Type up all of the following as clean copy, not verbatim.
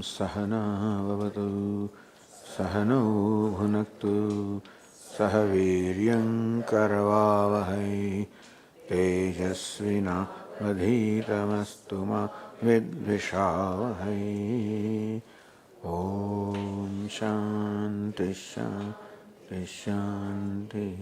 सहना भवतु सहनौ भुनक्तु सह वीर्यं करवावहै तेजस्विनावधीतमस्तु मा विद्विषावहै। ॐ शान्ति शान्ति शान्तिः।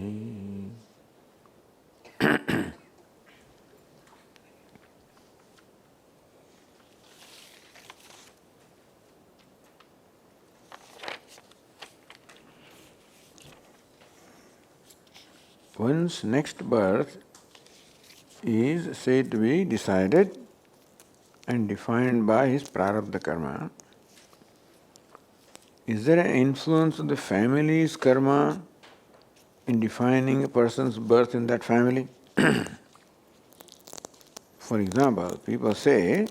One's next birth is said to be decided and defined by his prarabdha karma. Is there an influence of the family's karma in defining a person's birth in that family? For example, people say,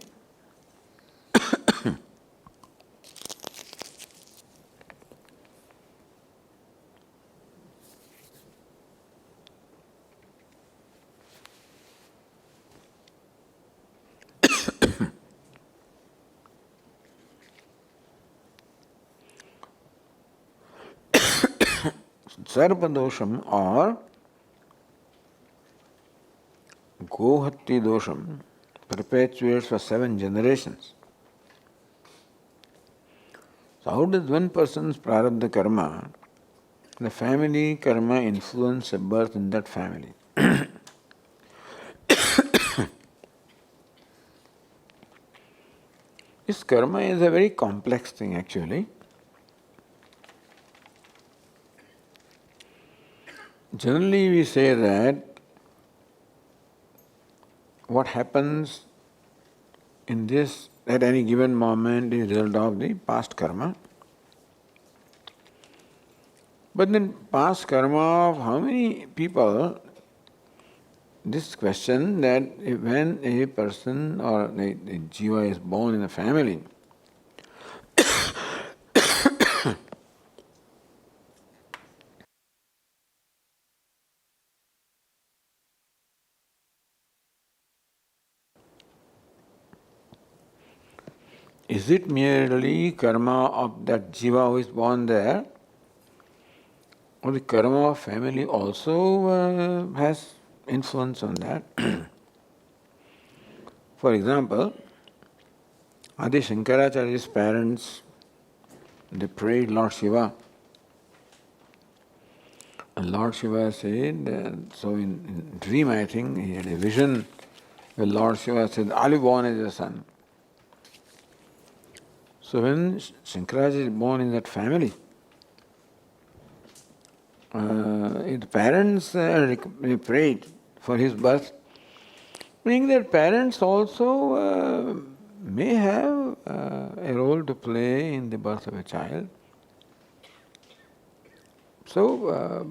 Sarpa-dosham or Gohatti dosham perpetuates for 7 generations. So how does one person's prarabdha karma, the family karma, influence a birth in that family? This karma is a very complex thing actually. Generally we say that what happens in this at any given moment is the result of the past karma. But then past karma of how many people, this question that when a person or a jiva is born in a family, is it merely karma of that jiva who is born there, or the karma of family also has influence on that? For example, Adi Shankaracharya's parents, they prayed Lord Shiva. And Lord Shiva said, so in dream I think, he had a vision where Lord Shiva said, I'll be born as your son. So when Shankaracharya is born in that family, his parents prayed for his birth, meaning that parents also may have a role to play in the birth of a child. So,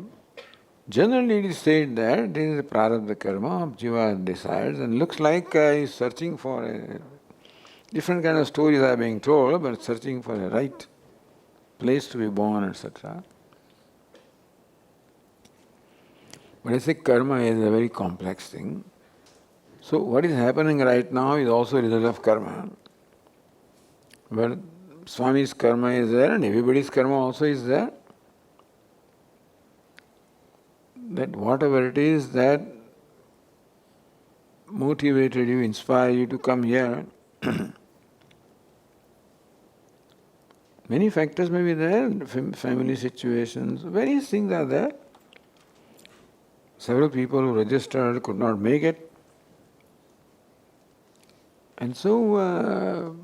generally it is said that this is a prarabdha karma of jiva decides, and looks like he is searching for a different kind of stories are being told, but searching for a right place to be born, etc. But I say karma is a very complex thing. So what is happening right now is also a result of karma. But Swami's karma is there and everybody's karma also is there. That whatever it is that motivated you, inspired you to come here, many factors may be there, family situations, various things are there. Several people who registered could not make it. And so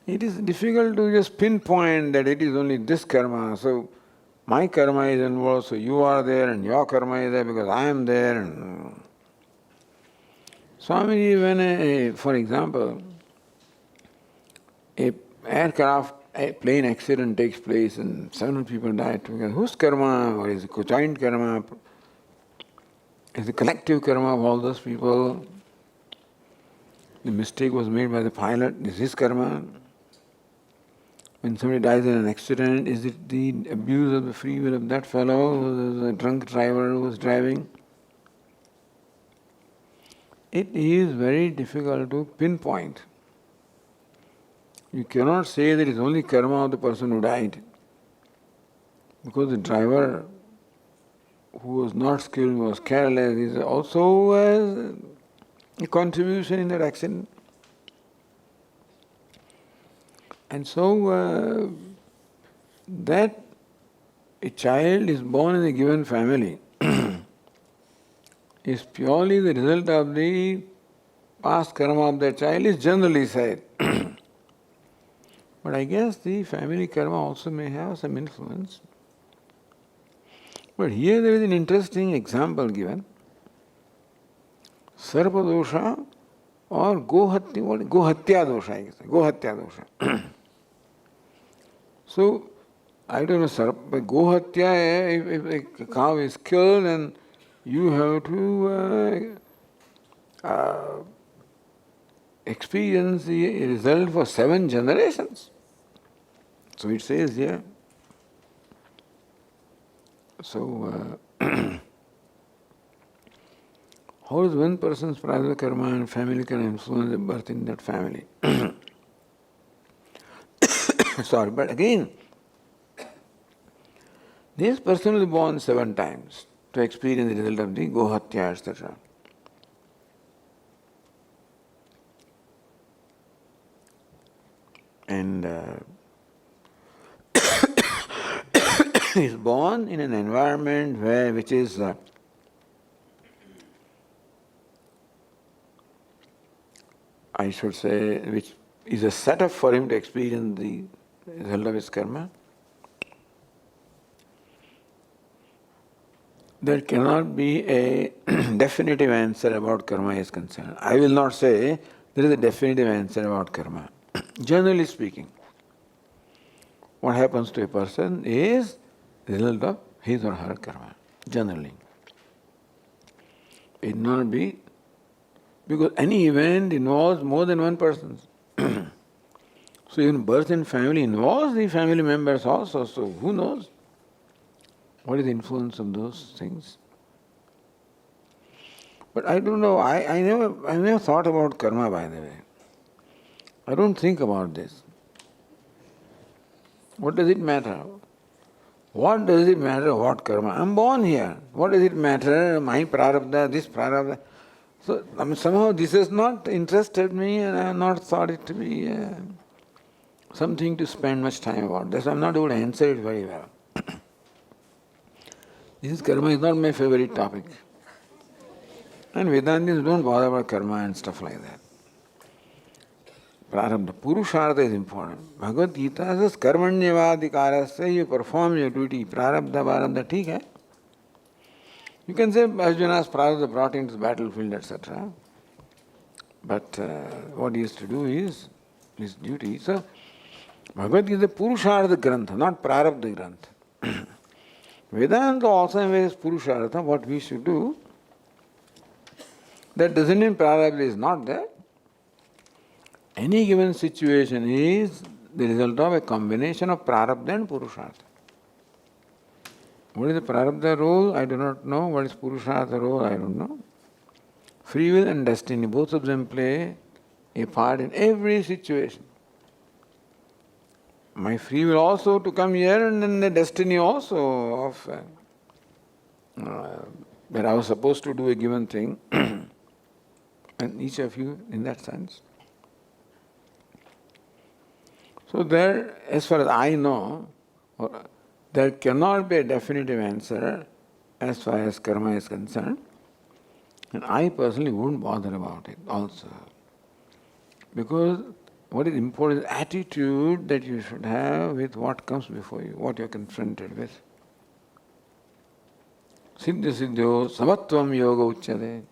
it is difficult to just pinpoint that it is only this karma. So my karma is involved, so you are there, and your karma is there because I am there. And Swamiji, when for example, a plane accident takes place and 7 people die together, whose karma, or is it joint karma? Is the collective karma of all those people? The mistake was made by the pilot, is his karma? When somebody dies in an accident, is it the abuse of the free will of that fellow who was a drunk driver who was driving? It is very difficult to pinpoint. You cannot say that it's only karma of the person who died. Because the driver who was not skilled, was careless, is also a contribution in that accident. And so that a child is born in a given family is purely the result of the past karma of that child, is generally said. But I guess the family karma also may have some influence. But here there is an interesting example given. Sarpa dosha or gohatya dosha, I guess. Gohatya dosha. So, I don't know, gohatya, if a cow is killed and you have to experience the result for 7 generations. So it says here. So, how does one person's prarabdha karma and family can influence the birth in that family? Sorry, but again, this person will be born 7 times to experience the result of the gohatya, etc. And is born in an environment which is I should say, which is a setup for him to experience the result of his karma. There cannot be a definitive answer about karma is concerned. I will not say there is a definitive answer about karma. Generally speaking, what happens to a person is the result of his or her karma. Generally. It will not be, because any event involves more than one person. So even birth in family involves the family members also, so who knows what is the influence of those things. But I don't know, I never thought about karma, by the way. I don't think about this. What does it matter? What does it matter what karma? I'm born here. What does it matter? My prarabdha, this prarabdha. So somehow this has not interested me, and I have not thought it to be something to spend much time about. That's why I'm not able to answer it very well. This karma is not my favorite topic. And Vedantis don't bother about karma and stuff like that. Prarabdha, Purushartha is important. Bhagavad Gita says, Karmanyavadikarasya, you perform your duty. Prarabdha, Prarabdha, theek hai. You can say Arjuna's prarabdha brought him to the battlefield, etc. But what he has to do is his duty. So, Bhagavad Gita is a Purushartha Grantha, not Prarabdha Grantha. Vedanta also has Purushartha, what we should do. That doesn't mean Prarabdha is not there. Any given situation is the result of a combination of Prarabdha and Purushartha. What is the Prarabdha role? I do not know. What is Purushartha role? I don't know. Free will and destiny, both of them play a part in every situation. My free will also to come here, and then the destiny also of that I was supposed to do a given thing. And each of you in that sense. So there, as far as I know, there cannot be a definitive answer as far as karma is concerned. And I personally wouldn't bother about it also. Because what is important is attitude that you should have with what comes before you, what you are confronted with. Siddhi siddhyo samatvam yoga uchyate.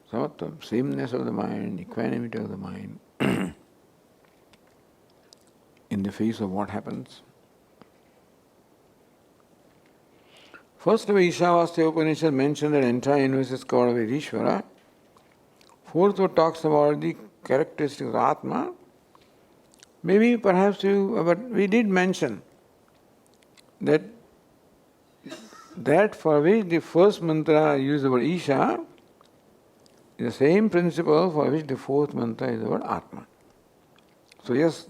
Samatvam, sameness of the mind, equanimity of the mind. In the face of what happens. First of Ishavastya Upanishad mentioned that entire universe is covered with Ishvara. Fourth one talks about the characteristics of Atma. Maybe perhaps but we did mention that for which the first mantra used the word Isha, The same principle for which the fourth mantra is the word Atma. So yes,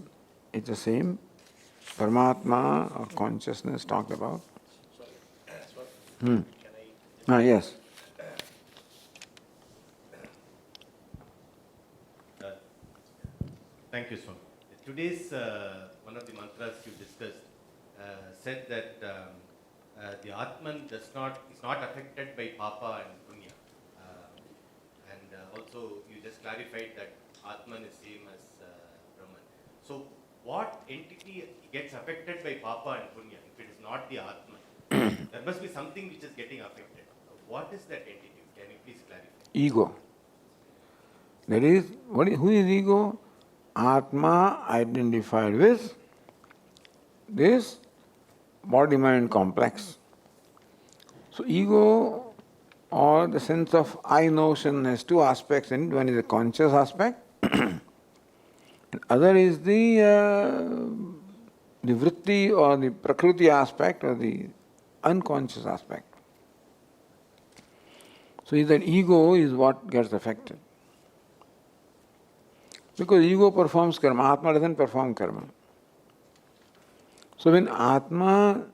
it's the same Paramatma or consciousness talked about. Yes. Thank you, Swami. Today's one of the mantras you discussed said that the Atman is not affected by Papa and Punya. And also you just clarified that Atman is same as Brahman. So what entity gets affected by Papa and Punya if it is not the Atman? There must be something which is getting affected. What is that entity? Can you please clarify? Ego. That is, who is ego? Atma identified with this body-mind complex. So ego or the sense of I notion has two aspects in it. One is the conscious aspect, and other is the vritti or the prakriti aspect or the unconscious aspect. So that ego is what gets affected. Because ego performs karma, Atma doesn't perform karma. So when Atma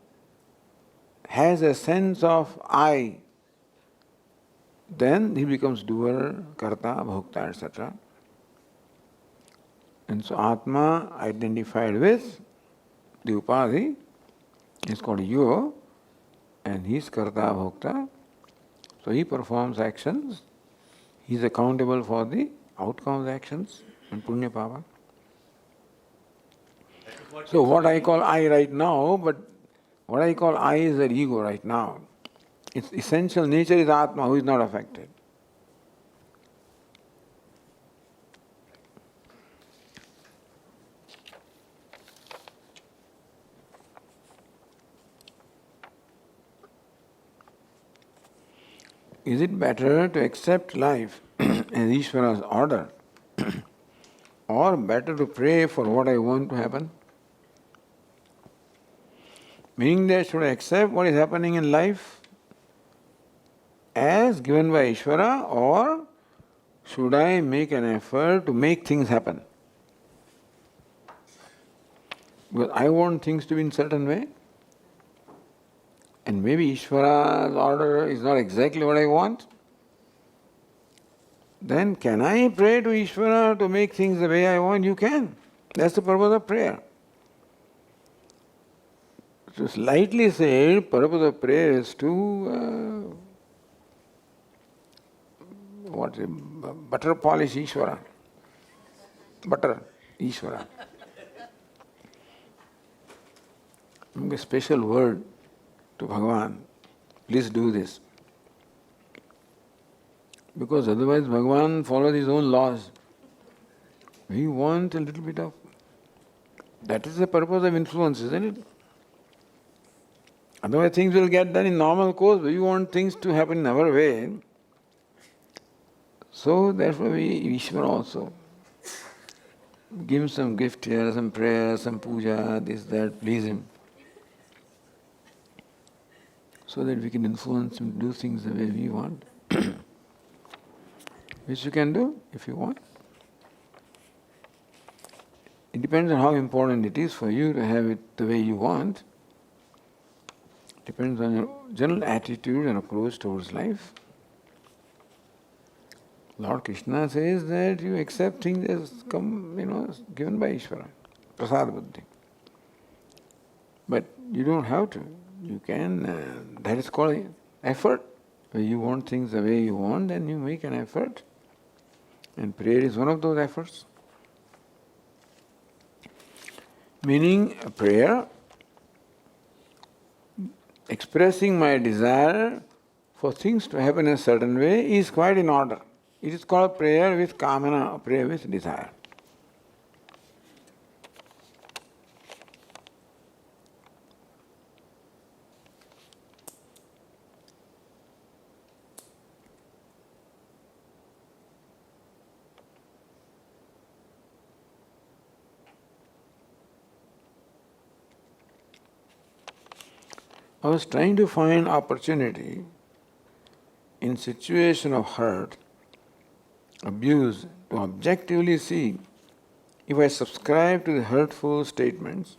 has a sense of I, then he becomes doer, karta, bhokta, etc. And so Atma identified with the upadhi is called ego, and he is karta, bhokta. So he performs actions, he is accountable for the outcome of the actions and punya pava. So what I call I right now, but what I call I is the ego right now. Its essential nature is Atma, who is not affected. Is it better to accept life as Ishvara's order, or better to pray for what I want to happen? Meaning that should I accept what is happening in life as given by Ishvara, or should I make an effort to make things happen? Because I want things to be in certain way, and maybe Ishvara's order is not exactly what I want. Then can I pray to Ishvara to make things the way I want? You can. That's the purpose of prayer. So slightly said, purpose of prayer is to butter polish Ishvara. Butter Ishvara. Make a special word to Bhagavan. Please do this. Because otherwise Bhagavan follows his own laws. We want a little bit of... That is the purpose of influence, isn't it? Otherwise things will get done in normal course, but we want things to happen in our way. So therefore we, Ishvara also, give him some gift here, some prayer, some puja, this, that, please him. So that we can influence him to do things the way we want. Which you can do if you want. It depends on how important it is for you to have it the way you want. Depends on your general attitude and approach towards life. Lord Krishna says that you accept things as given by Ishvara, prasad buddhi. But you don't have to. You can, that is called effort. When you want things the way you want, then you make an effort. And prayer is one of those efforts. Meaning, a prayer, expressing my desire for things to happen in a certain way is quite in order. It is called prayer with kamana, prayer with desire. I was trying to find opportunity in situation of hurt abuse, to objectively see, if I subscribe to the hurtful statements,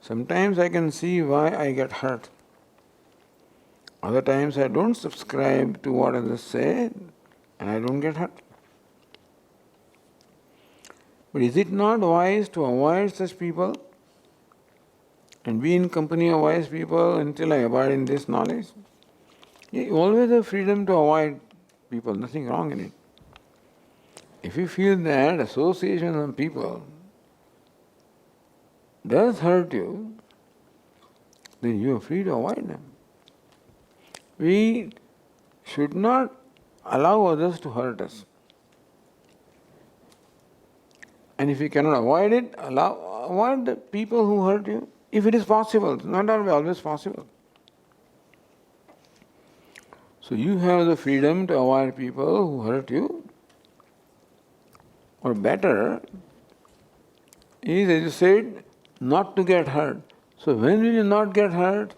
sometimes I can see why I get hurt. Other times I don't subscribe to what others say and I don't get hurt. But is it not wise to avoid such people and be in company of wise people until I abide in this knowledge? You always have freedom to avoid people, nothing wrong in it. If you feel that association of people does hurt you, then you are free to avoid them. We should not allow others to hurt us. And if you cannot avoid it, avoid the people who hurt you, if it is possible. It's not always possible. So you have the freedom to avoid people who hurt you. Or better is, as you said, not to get hurt. So when will you not get hurt?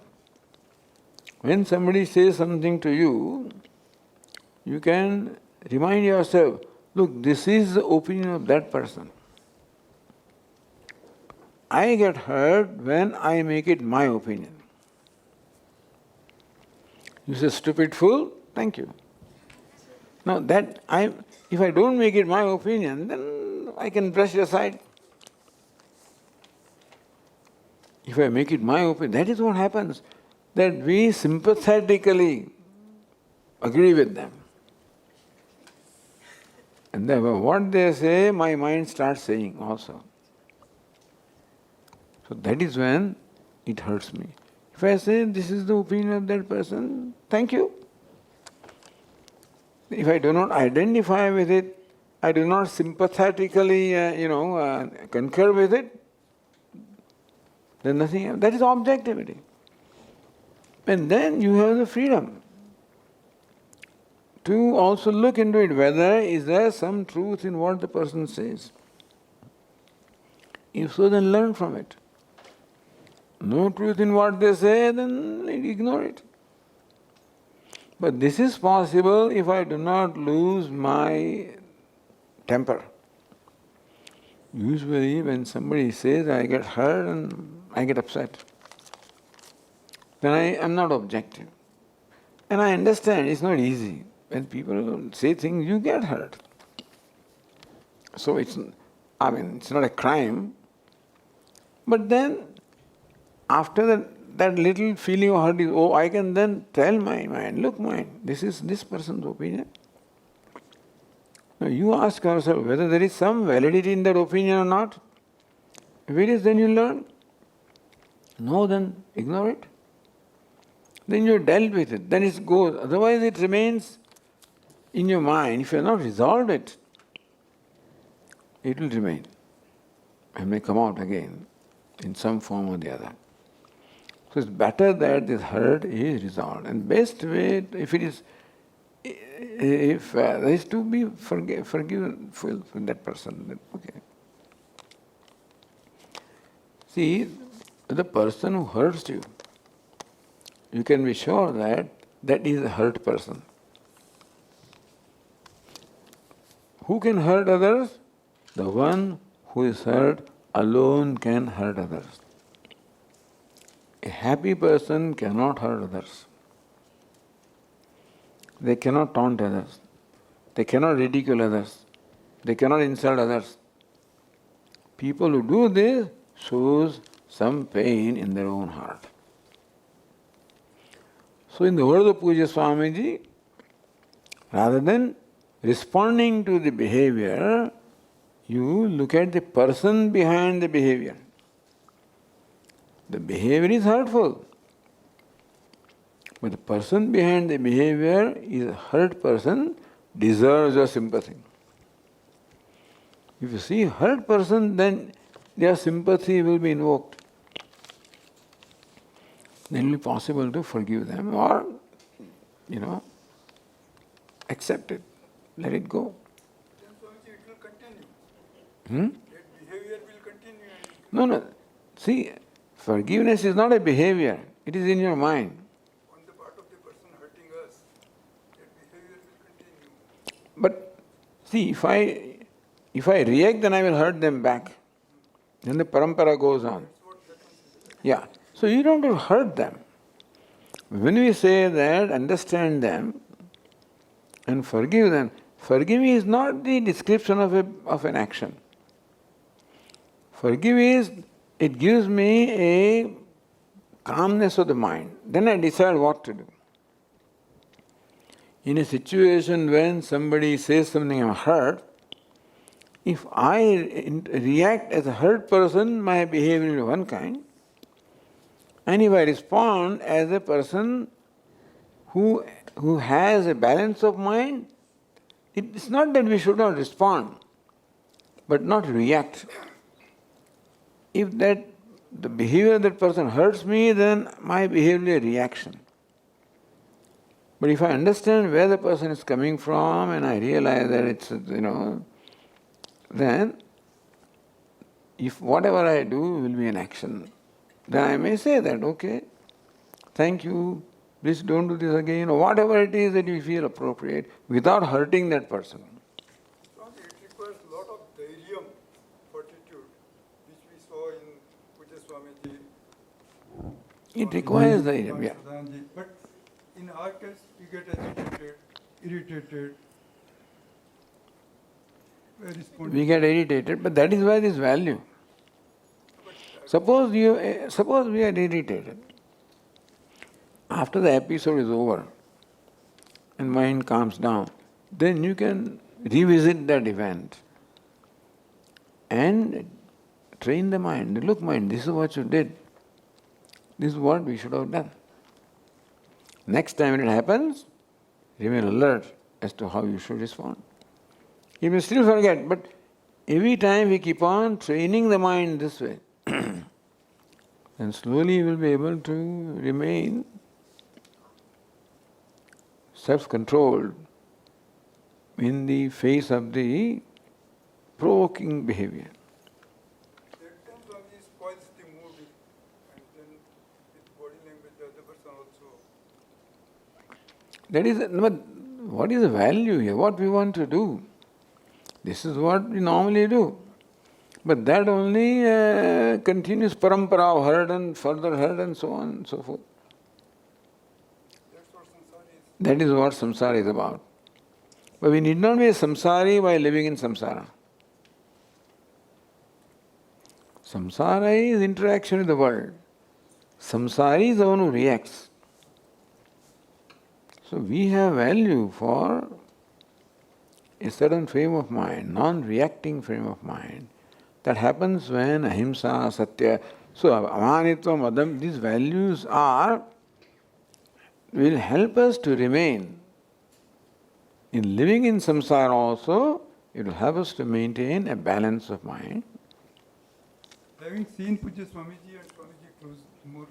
When somebody says something to you, you can remind yourself, look, this is the opinion of that person. I get hurt when I make it my opinion. You say, stupid fool, thank you. Now if I don't make it my opinion, then I can brush it aside. If I make it my opinion, that is what happens, that we sympathetically agree with them. And then what they say, my mind starts saying also. So that is when it hurts me. If I say, this is the opinion of that person, thank you. If I do not identify with it, I do not sympathetically, concur with it, then nothing else. That is objectivity. And then you have the freedom to also look into it, whether is there some truth in what the person says. If so, then learn from it. No truth in what they say, then ignore it. But this is possible if I do not lose my temper. Usually when somebody says, I get hurt and I get upset, then I am not objective. And I understand it's not easy. When people say things, you get hurt. So it's not a crime. But then, after that little feeling of hurt is, I can then tell my mind, look mind, this is this person's opinion. Now you ask yourself whether there is some validity in that opinion or not. If it is, then you learn. No, then ignore it. Then you dealt with it, then it goes. Otherwise it remains in your mind. If you have not resolved it, it will remain and may come out again in some form or the other. So it's better that this hurt is resolved. And best way, if there is to be forgiveful for that person, then okay. See, the person who hurts you, you can be sure that is a hurt person. Who can hurt others? The one who is hurt alone can hurt others. A happy person cannot hurt others. They cannot taunt others. They cannot ridicule others. They cannot insult others. People who do this shows some pain in their own heart. So in the words of Pujya Swamiji, rather than responding to the behavior, you look at the person behind the behavior. The behavior is hurtful, but the person behind the behavior is a hurt person, deserves your sympathy. If you see a hurt person, then their sympathy will be invoked. Then it will be possible to forgive them or, accept it, let it go. Then Swamiji, it will continue. That behavior will continue. No. See, forgiveness is not a behavior, it is in your mind. On the part of the person hurting us, that behavior will continue. But See, if I react, then I will hurt them back. Then the parampara goes on. Yeah. So you don't have to hurt them. When we say that, understand them and forgive them, forgive is not the description of an action. Forgive is, it gives me a calmness of the mind. Then I decide what to do. In a situation when somebody says something I'm hurt, if I react as a hurt person, my behavior is one kind. And if I respond as a person who has a balance of mind, it's not that we should not respond, but not react. If the behavior of that person hurts me, then my behavior is a reaction. But if I understand where the person is coming from and I realize that it's, then if whatever I do will be an action, then I may say that, okay, thank you, please don't do this again, or whatever it is that you feel appropriate, without hurting that person. Swami, it requires a lot of dhairyam, fortitude, which we saw in Pujya Swamiji. It requires the, Swami yeah. Pradhanji. But in our case, we get agitated, irritated. We get irritated, but that is why there is value. Suppose we are irritated. After the episode is over and mind calms down, then you can revisit that event and train the mind. Look, mind, this is what you did. This is what we should have done. Next time it happens, remain alert as to how you should respond. You may still forget, but every time we keep on training the mind this way, then slowly you will be able to remain self-controlled in the face of the provoking behavior. That time Swami spoils the mood, and then with body language, the other person also. That is, but what is the value here? What we want to do? This is what we normally do. But that only continues parampara of hurt and further hurt and so on and so forth. That's what samsara is. That is what samsara is about. But we need not be a samsari while living in samsara. Samsara is interaction with the world. Samsari is the one who reacts. So we have value for a certain frame of mind, non-reacting frame of mind. That happens when ahimsa, satya, so amanitva, madam, these values will help us to remain. In living in samsara also, it will help us to maintain a balance of mind. Having seen Pujya Swamiji and Swamiji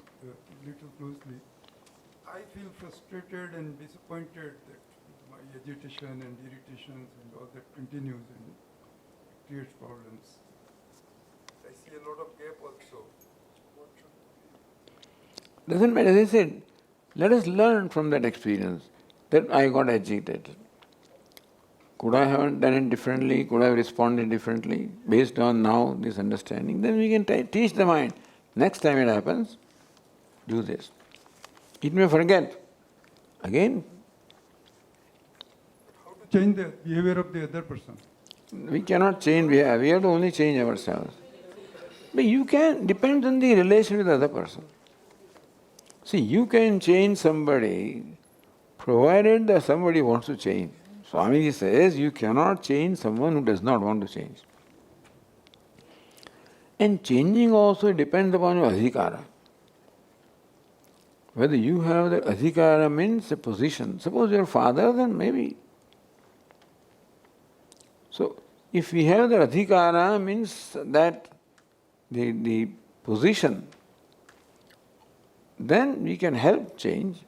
little closely, I feel frustrated and disappointed that my agitation and irritations and all that continues and creates problems. I see a lot of gap also. What should Doesn't matter, as I said, let us learn from that experience that I got agitated. Could I have done it differently? Could I have responded differently? Based on now this understanding, then we can teach the mind. Next time it happens, do this. It may forget. Again, how to change the behavior of the other person? we cannot change behavior, we have to only change ourselves. But you can, depends on the relation with the other person. See, you can change somebody provided that somebody wants to change. Swamiji says you cannot change someone who does not want to change. And changing also depends upon your adhikara. Whether you have the adhikara means a position. Suppose your father, then maybe. So, if we have the adhikara means that the position, then we can help change.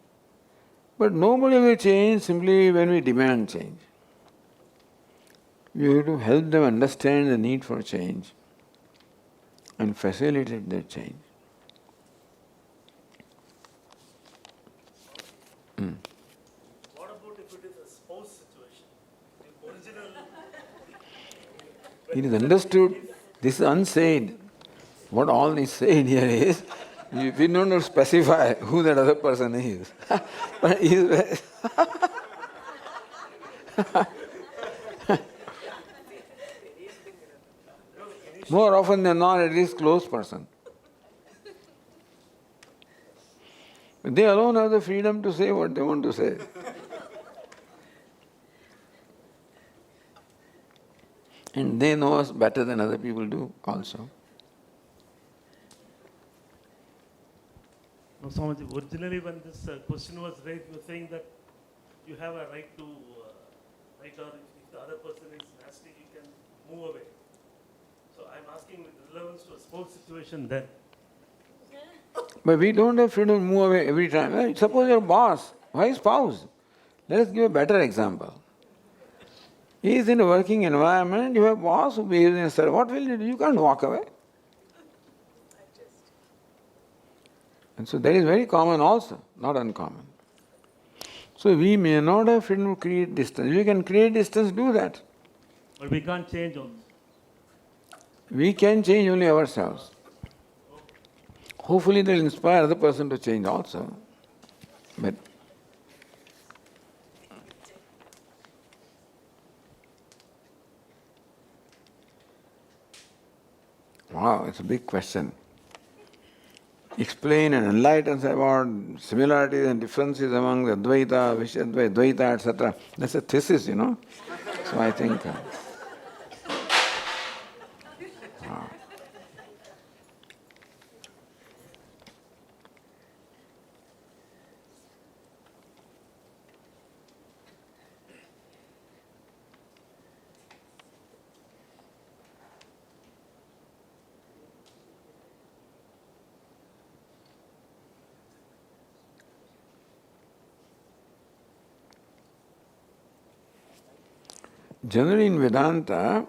But nobody will change simply when we demand change. We have to help them understand the need for change and facilitate that change. What about if it is a spouse situation? If It is understood. This is unsaid. What all is said here is, we don't know to specify who that other person is. But he is more often than not, it is close person. They alone have the freedom to say what they want to say. And they know us better than other people do also. No, Swamiji, originally when this question was raised, you were saying that you have a right to, right, or if the other person is nasty, you can move away. So I'm asking with relevance to a spouse situation then. But we don't have freedom to move away every time. Suppose your boss, why spouse? Let us give a better example. He is in a working environment, you have a boss who behaves in a certain, what will you do? You can't walk away. And so that is very common also, not uncommon. So we may not have freedom to create distance. We can create distance, do that. But we can't change also. We can change only ourselves. Hopefully they will inspire other person to change also. But wow, it's a big question. Explain and enlighten us about similarities and differences among the Advaita, Vishadvaita, Dvaita, etc. That's a thesis, you know. So I think. Wow. Generally in Vedanta,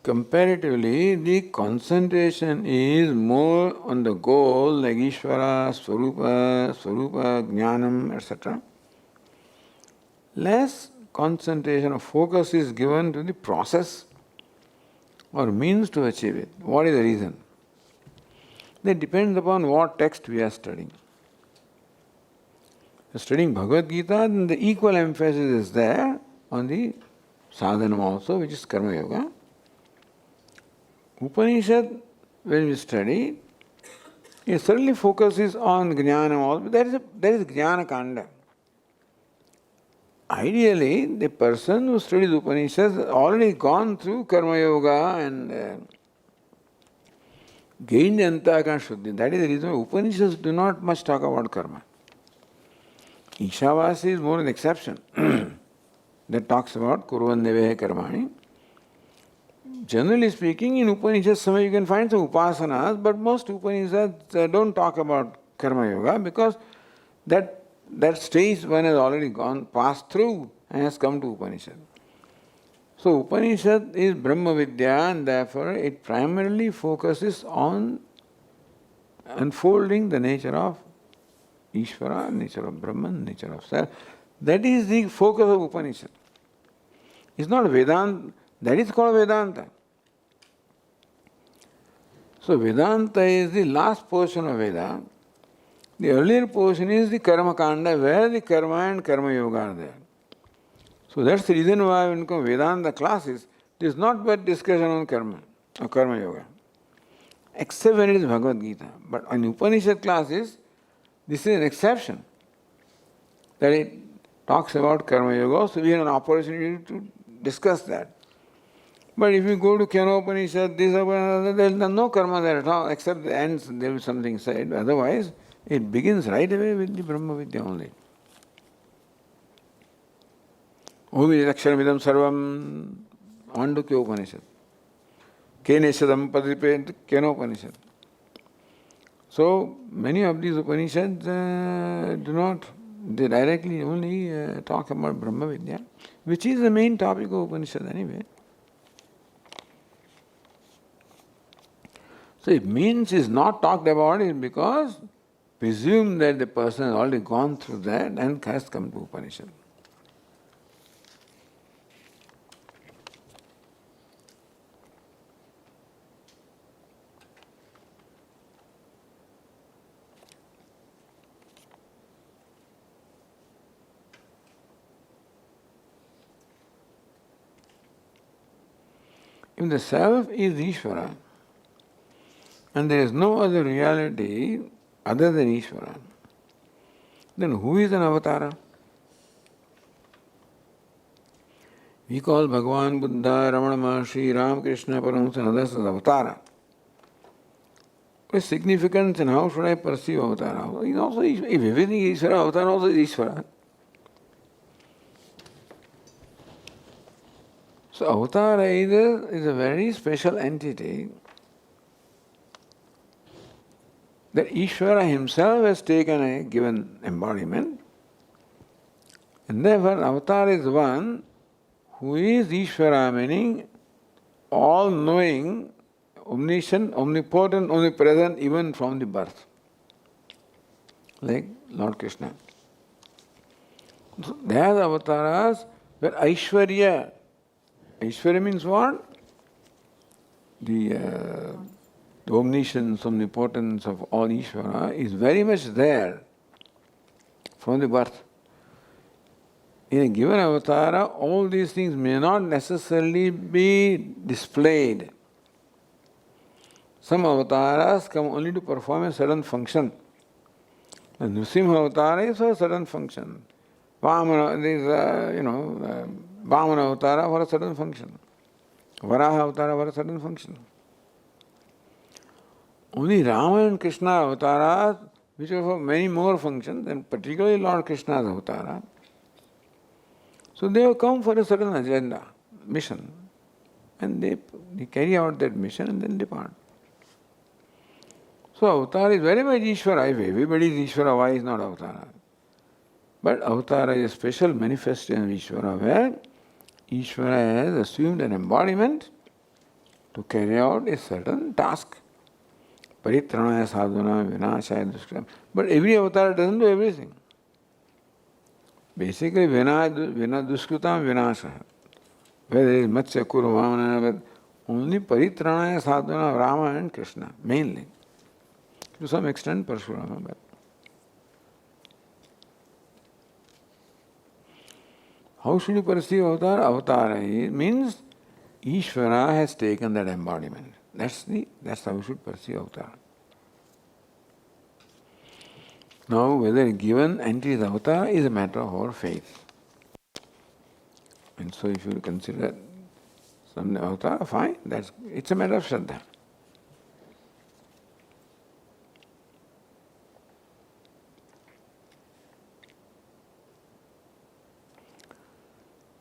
comparatively, the concentration is more on the goal like Ishvara, Swarupa, Jnanam, etc. Less concentration or focus is given to the process or means to achieve it. What is the reason? That depends upon what text we are studying. If studying Bhagavad Gita, then the equal emphasis is there on the sadhanam also, which is karma yoga. Upanishad, when we study, it certainly focuses on jnana also, but there is jnana kanda. Ideally, the person who studies Upanishads has already gone through karma yoga and gained antahkarana shuddhi. That is the reason Upanishads do not much talk about karma. Ishavasi is more an exception. That talks about kurvandevehe karmani. Generally speaking, in Upanishads, somewhere you can find some upasanas, but most Upanishads don't talk about karma yoga because that stage one has already passed through and has come to Upanishad. So Upanishad is Brahma Vidya and therefore it primarily focuses on unfolding the nature of Ishvara, nature of Brahman, nature of self. That is the focus of Upanishad. It's not Vedanta, that is called Vedanta. So Vedanta is the last portion of Veda. The earlier portion is the Karma Kanda, where the Karma and Karma Yoga are there. So that's the reason why when come Vedanta classes, there is not much discussion on Karma or Karma Yoga, except when it is Bhagavad Gita. But in Upanishad classes, this is an exception, that it talks about Karma Yoga, so we have an opportunity to discuss that. But if you go to Kena Upanishad, this Upanishad, there is no karma there at all, except the ends, there is something said. Otherwise, it begins right away with the Brahma Vidya only. Umi Aksharamidam Sarvam, Mandukya Upanishad. Keneshadam Padripe, Kena Upanishad. So, many of these Upanishads do not, they directly only talk about Brahma Vidya, which is the main topic of Upanishad anyway. So if means is not talked about is because presume that the person has already gone through that and has come to Upanishad. if the self is Ishvara, and there is no other reality other than Ishvara, then who is an avatara? We call Bhagavan, Buddha, Ramana Maharshi, Ramakrishna, Paramahansa and others as avatara. What is significance and how should I perceive avatara? He's also Ishvara. If everything is Ishvara, avatara also is Ishvara. So avatara is a very special entity that Ishvara himself has taken a given embodiment, and therefore avatar is one who is Ishvara, meaning all-knowing, omniscient, omnipotent, omnipresent even from the birth, like Lord Krishna. So there are avatars where Aishwarya means what? The omniscience, omnipotence of all Ishvara is very much there from the birth. In a given avatara, all these things may not necessarily be displayed. Some avatars come only to perform a certain function. The Nrsimha avatara is for a certain function. Vamana is, Vamana avatara for a certain function. Varaha avatara for a certain function. Only Rama and Krishna avatara, which are for many more functions, and particularly Lord Krishna's avatara. So they have come for a certain agenda, mission, and they carry out that mission and then depart. So avatar is very much Ishvara. If everybody is Ishvara, why is not avatara? But avatara is a special manifestation of Ishvara, where Ishvara has assumed an embodiment to carry out a certain task. Paritranaya sadhuna vinashaya duskram. But every avatar doesn't do everything. Basically, duskritam vinasha. Where there is Matsya, Kuru, Vamana, but only Paritranaya sadhuna, Rama and Krishna, mainly. To some extent, Parshurama. But how should you perceive avatar? Avatara means Ishvara has taken that embodiment. That's how you should perceive avatar. Now, whether a given entity is avatar is a matter of our faith. And so, if you consider some avatar, fine, it's a matter of Shraddha.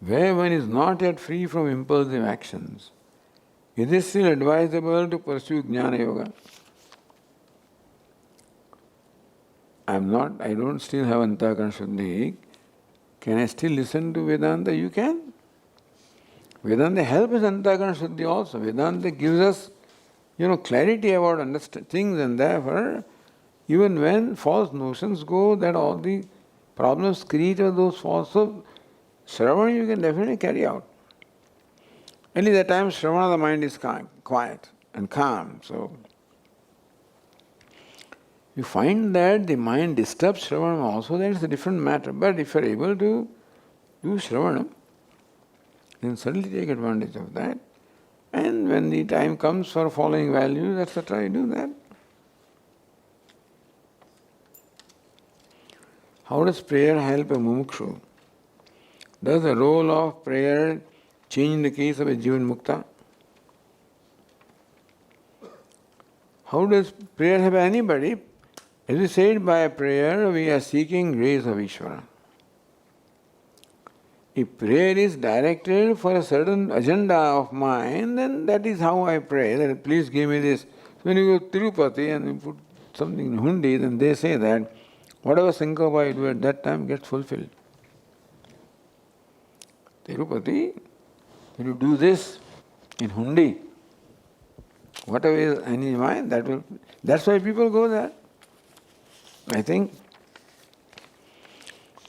Where one is not yet free from impulsive actions, is it still advisable to pursue Jnana Yoga? I don't still have Antakarana Shuddhi. Can I still listen to Vedanta? You can. Vedanta helps Antakarana Shuddhi also. Vedanta gives us, clarity about things, and therefore, even when false notions go, that all the problems created by those false, so Shravana you can definitely carry out. Only that time Shravana the mind is quiet and calm. So you find that the mind disturbs Shravana also, then it's a different matter. But if you are able to do Shravana, then certainly take advantage of that. And when the time comes for following values, etc., you do that. How does prayer help a mumukshu? Does the role of prayer change in the case of a Jivan Mukta? How does prayer help anybody? As we said, by prayer we are seeking grace of Ishvara. If prayer is directed for a certain agenda of mine, then that is how I pray, that please give me this. So when you go to Tirupati and you put something in Hundi, then they say that whatever Sankalpa you do at that time gets fulfilled. Tirupati, when you do this in Hundi, whatever is in your mind, that's why people go there, I think.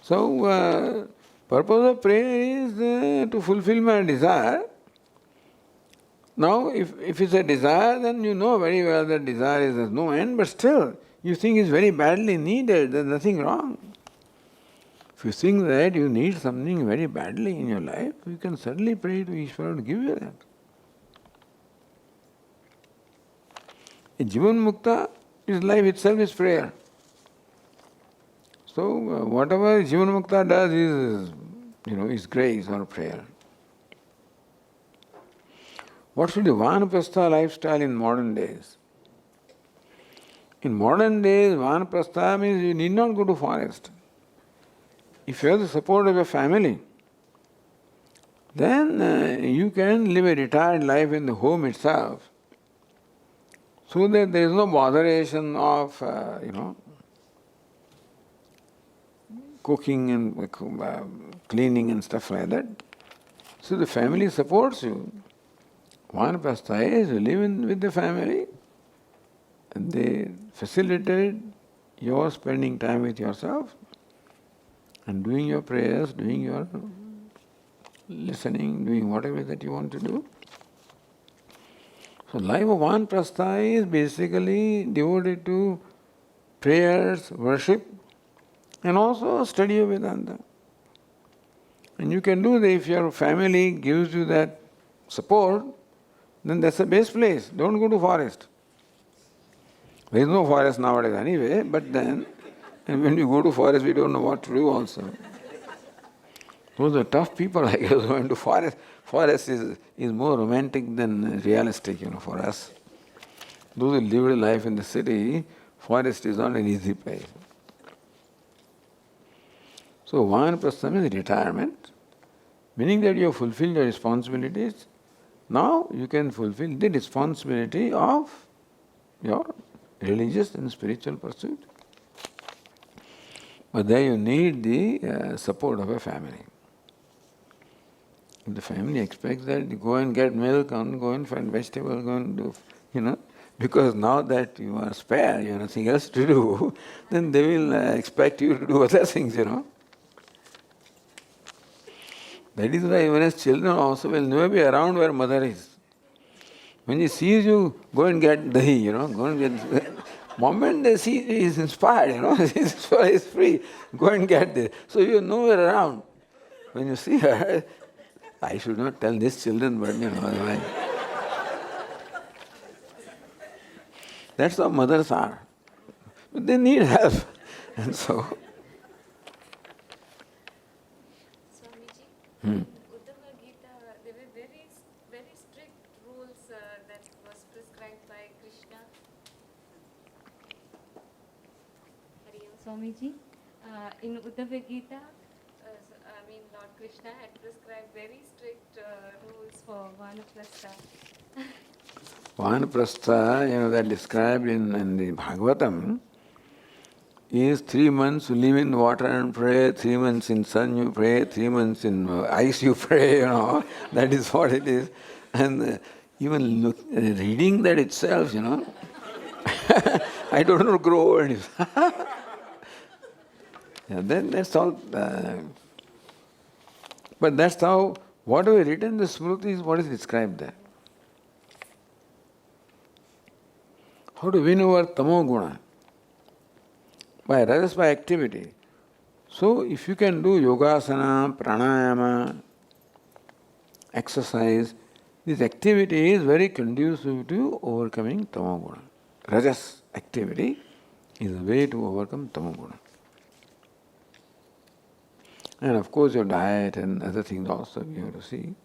So, purpose of prayer is to fulfill my desire. Now, if it's a desire, then you know very well that desire is no end, but still, you think it's very badly needed, there's nothing wrong. If you think that you need something very badly in your life, you can certainly pray to Ishvara to give you that. A Jivan Mukta, his life itself is prayer. So whatever Jivan Mukta does is grace or prayer. What should be Vanaprastha lifestyle in modern days? In modern days, Vanaprastha means you need not go to forest. If you have the support of your family, then you can live a retired life in the home itself, so that there is no botheration of, cooking and cleaning and stuff like that. So the family supports you. Vanaprastha is you live with the family, and they facilitate your spending time with yourself and doing your prayers, doing your listening, doing whatever that you want to do. So life of Vanaprastha is basically devoted to prayers, worship, and also study of Vedanta. And you can do that if your family gives you that support, then that's the best place. Don't go to forest. There is no forest nowadays anyway, but then, and when you go to forest, we don't know what to do also. Those are tough people, I guess, going to forest. Forest is more romantic than realistic, for us. Those who live a life in the city, forest is not an easy place. So Vanaprastha is retirement, meaning that you have fulfilled your responsibilities. Now you can fulfill the responsibility of your religious and spiritual pursuit. But there you need the support of a family. If the family expects that you go and get milk, and go and find vegetables, go and do, because now that you are spare, you have nothing else to do, then they will expect you to do other things, That is why even as children also will never be around where mother is. When he sees you, go and get dahi, go and get... moment they see he is inspired, he's free, go and get this. So you are nowhere around. When you see her, I should not tell these children, but otherwise. That's how mothers are. But they need help. And so... Uddhava Gita, there were very, very strict rules that was prescribed by Krishna. Hari Om, Swamiji. In Uddhava Gita, Lord Krishna had prescribed very strict rules for Vanaprastha. Vanaprastha, that described in the Bhagavatam, is 3 months you live in water and pray, 3 months in sun you pray, 3 months in ice you pray, that is what it is. And even reading that itself, I don't know, grow old. Then that's all. But that's how, whatever written in the Smriti is what is described there. How to win over tamo guna? By rajas, by activity. So if you can do yogasana, pranayama, exercise, this activity is very conducive to overcoming tamoguna. Rajas activity is a way to overcome tamoguna. And of course your diet and other things also you have to see.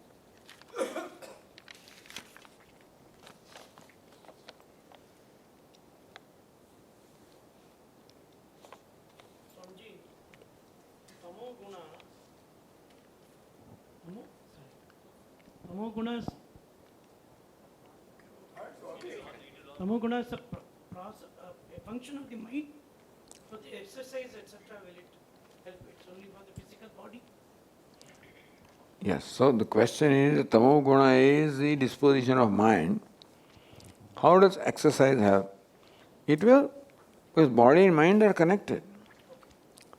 Tamoguna is a function of the mind. For the exercise, etc., will it help? It's only for the physical body. Yes, so the question is, tamoguna is the disposition of mind. How does exercise help? It will, because body and mind are connected.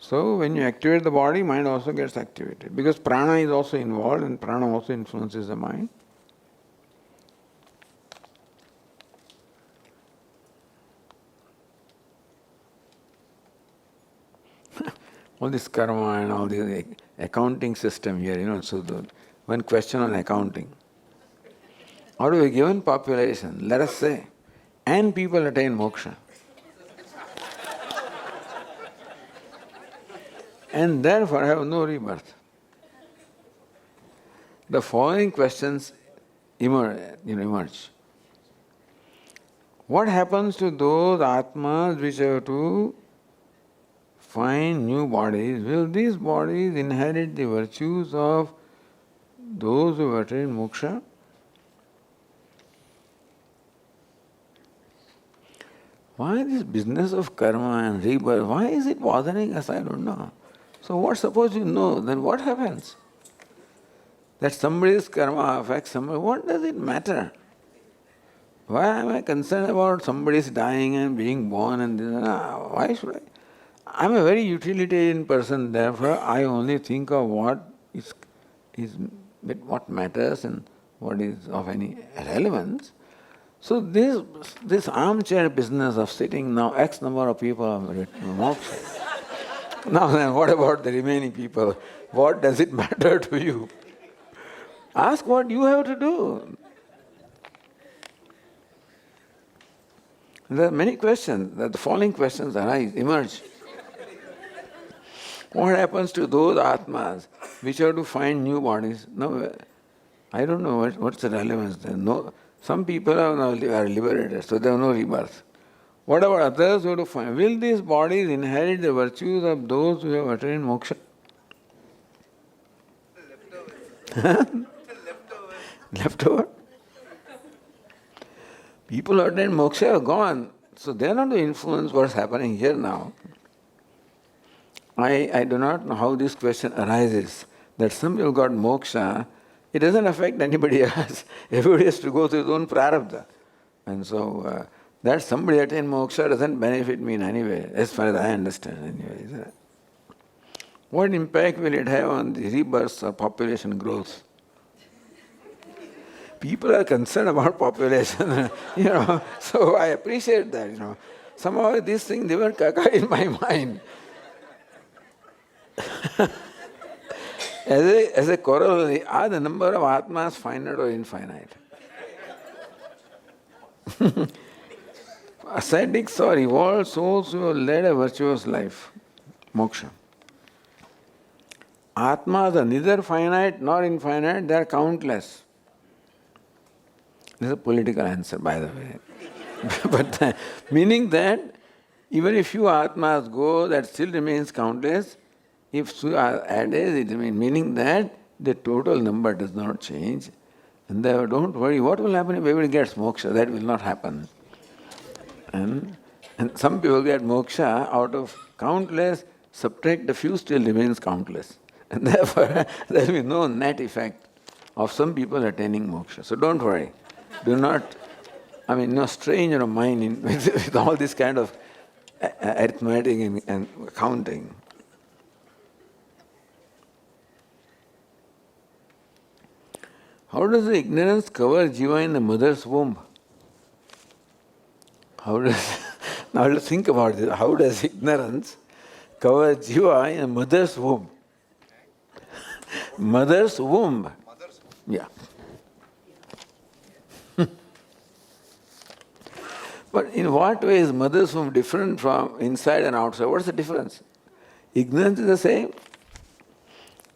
So when you activate the body, mind also gets activated. Because prana is also involved and prana also influences the mind. All this karma and all the accounting system here, so one question on accounting. Out of a given population, let us say, and people attain moksha. And therefore have no rebirth. The following questions emerge. What happens to those atmas which have to find new bodies? Will these bodies inherit the virtues of those who have attained moksha? Why this business of karma and rebirth? Why is it bothering us? I don't know. So what suppose you know, then what happens? That somebody's karma affects somebody, what does it matter? Why am I concerned about somebody's dying and being born and this? Why should I? I'm a very utilitarian person, therefore I only think of what what matters and what is of any relevance. So this armchair business of sitting now, X number of people have written moksha. Now then, what about the remaining people? What does it matter to you? Ask what you have to do. There are many questions, the following questions emerge. What happens to those atmas which have to find new bodies? Now, I don't know what's the relevance there. No, some people are liberated, so they have no rebirth. What about others who have to find? Will these bodies inherit the virtues of those who have attained moksha? Leftover? People who attained moksha are gone, so they are not to influence what's happening here now. I do not know how this question arises, that some people got moksha, it doesn't affect anybody else. Everybody has to go through his own prarabdha. And so that somebody attained moksha doesn't benefit me in any way, as far as I understand anyway. Isn't it? What impact will it have on the rebirths or population growth? People are concerned about population, so I appreciate that, Somehow these things never occur in my mind. As a corollary, are the number of atmas finite or infinite? Ascetics or evolved souls who have led a virtuous life, moksha. Atmas are neither finite nor infinite, they are countless. This is a political answer, by the way. But meaning that even if few atmas go, that still remains countless. If few are added, it remains, meaning that the total number does not change. And therefore, don't worry, what will happen if everybody gets moksha? That will not happen. And some people get moksha out of countless, subtract the few, still remains countless. And therefore, there will be no net effect of some people attaining moksha. So don't worry. Do not, strain your mind with all this kind of arithmetic and counting. How does the ignorance cover jiva in the mother's womb? Now let's think about this. How does ignorance cover jiva in a mother's womb? Mother's womb. Yeah. But in what way is mother's womb different from inside and outside? What's the difference? Ignorance is the same.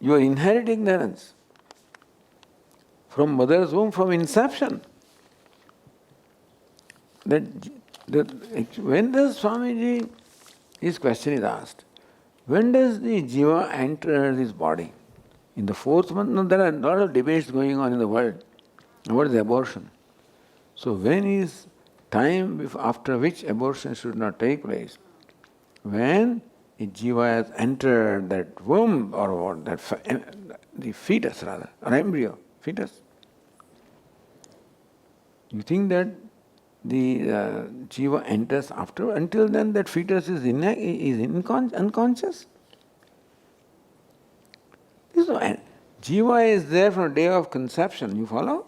You are inheriting ignorance from mother's womb, from inception. When does Swamiji, his question is asked, when does the jiva enter this body? In the 4th month? No, there are a lot of debates going on in the world about the abortion. So when is time after which abortion should not take place? When a jiva has entered that womb, or what, the fetus rather, or embryo, fetus. You think that the jiva enters after? Until then that fetus is unconscious. Jiva is there from the day of conception, you follow?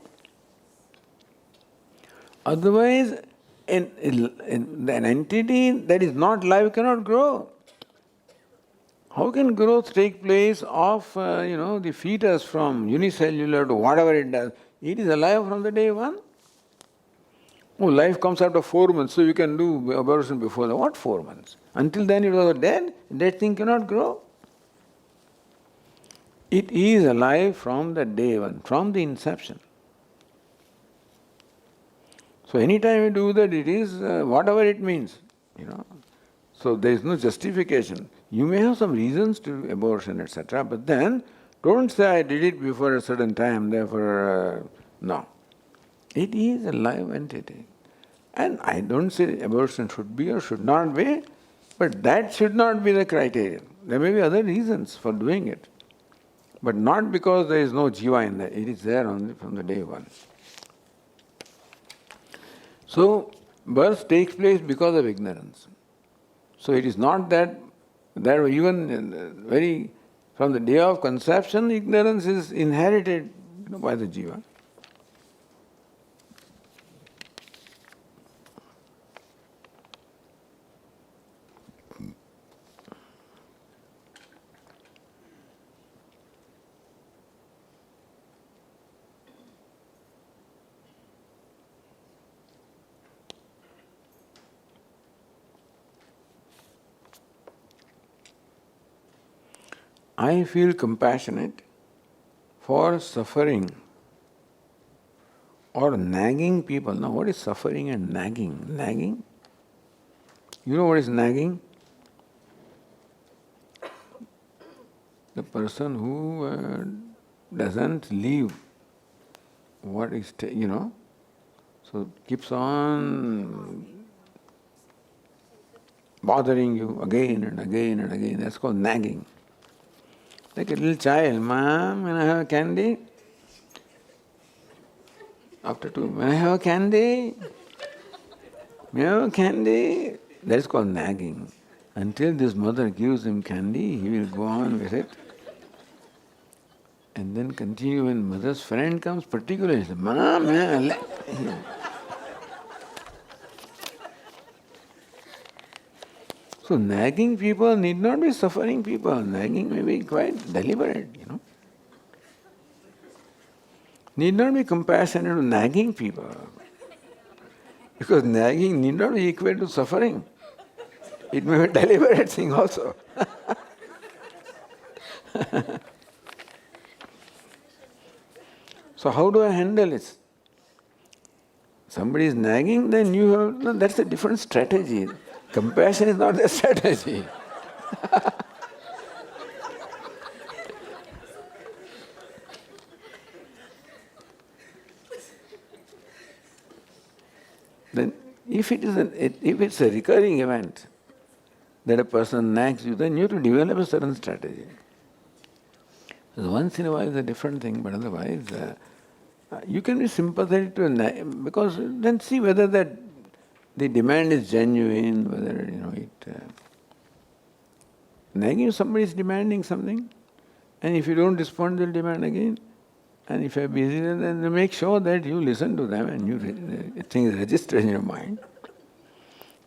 Otherwise, an entity that is not live cannot grow. How can growth take place of the fetus from unicellular to whatever it does? It is alive from the day one. Oh, life comes after 4 months, so you can do abortion before that. What 4 months? Until then it was dead. That thing cannot grow. It is alive from the day one, from the inception. So anytime you do that, it is whatever it means, you know. So there is no justification. You may have some reasons to abortion, etc., but then don't say I did it before a certain time, therefore, no. It is a live entity. And I don't say abortion should be or should not be, but that should not be the criterion. There may be other reasons for doing it, but not because there is no jiva in there. It is there only from the day one. So, birth takes place because of ignorance. So it is not that there even very from the day of conception, ignorance is inherited by the jiva. I feel compassionate for suffering or nagging people. Now, what is suffering and nagging? Nagging? You know what is nagging? The person who doesn't leave what is, so keeps on bothering you again and again and again. That's called nagging. Like a little child, Mom, can I have a candy? After 2, may I have a candy? May I have a candy? That is called nagging. Until this mother gives him candy, he will go on with it. And then continue when mother's friend comes, particularly, he says, Mom, So nagging people need not be suffering people. Nagging may be quite deliberate, Need not be compassionate to nagging people. Because nagging need not be equal to suffering. It may be a deliberate thing also. So how do I handle it? Somebody is nagging, then you have, no, that's a different strategy. Compassion is not a strategy. Then if it's a recurring event that a person nags you, then you have to develop a certain strategy. So once in a while is a different thing, but otherwise you can be sympathetic to a nag, because then see whether that the demand is genuine, whether nagging, somebody is demanding something, and if you don't respond, they'll demand again. And if you're busy, then make sure that you listen to them and things register in your mind.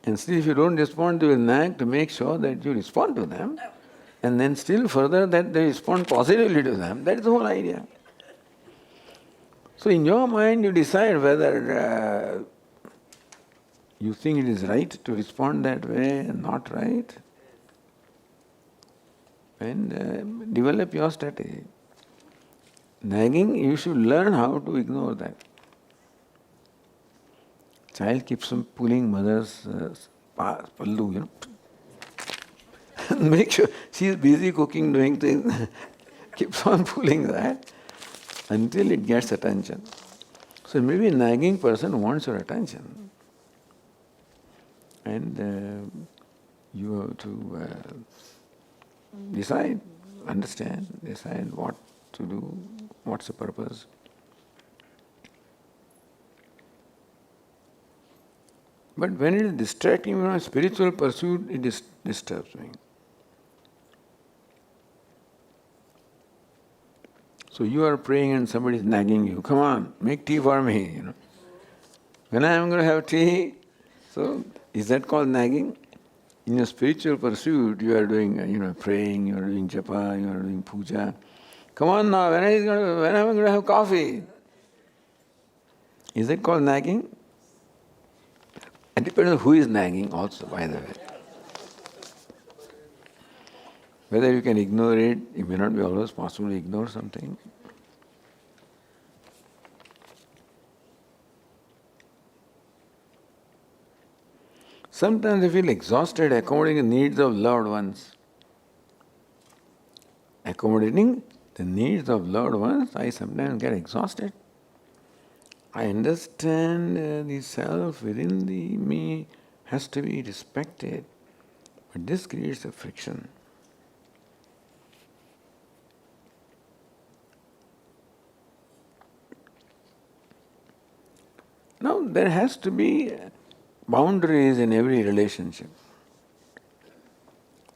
And still, if you don't respond, they will nag to make sure that you respond to them, and then still further that they respond positively to them. That is the whole idea. So in your mind, you decide whether you think it is right to respond that way and not right, and develop your strategy. Nagging, you should learn how to ignore that. Child keeps on pulling mother's pallu, Make sure she is busy cooking, doing things. Keeps on pulling that until it gets attention. So maybe a nagging person wants your attention. And you have to decide what to do, what's the purpose. But when it is distracting me, spiritual pursuit, it disturbs me. So you are praying and somebody is nagging you, come on, make tea for me, When I am going to have tea, so is that called nagging? In your spiritual pursuit, you are doing, praying, you are doing japa, you are doing puja. Come on now, when am I going to have coffee? Is that called nagging? It depends on who is nagging also, by the way. Whether you can ignore it, it may not be always possible to ignore something. Sometimes I feel exhausted accommodating the needs of loved ones. Accommodating the needs of loved ones, I sometimes get exhausted. I understand the self within the me has to be respected, but this creates a friction. Now, there has to be boundaries in every relationship.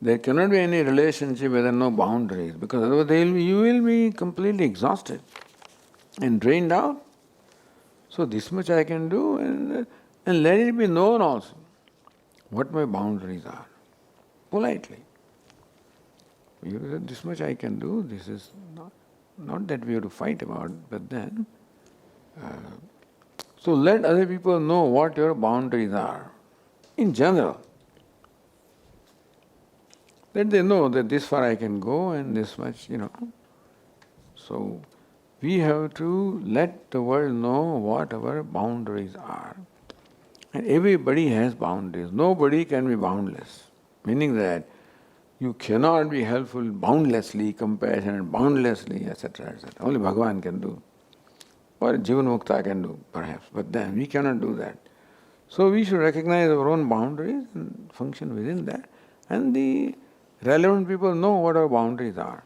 There cannot be any relationship where there are no boundaries, because otherwise you will be completely exhausted and drained out. So this much I can do, and let it be known also what my boundaries are, politely. This much I can do, this is not that we have to fight about, but then, so let other people know what your boundaries are, in general. Let they know that this far I can go and this much, So, we have to let the world know what our boundaries are. And everybody has boundaries. Nobody can be boundless. Meaning that you cannot be helpful boundlessly, compassionate boundlessly, etc., etc. Only Bhagavan can do. Or Jivanmukta can do, perhaps. But then we cannot do that. So we should recognize our own boundaries and function within that. And the relevant people know what our boundaries are.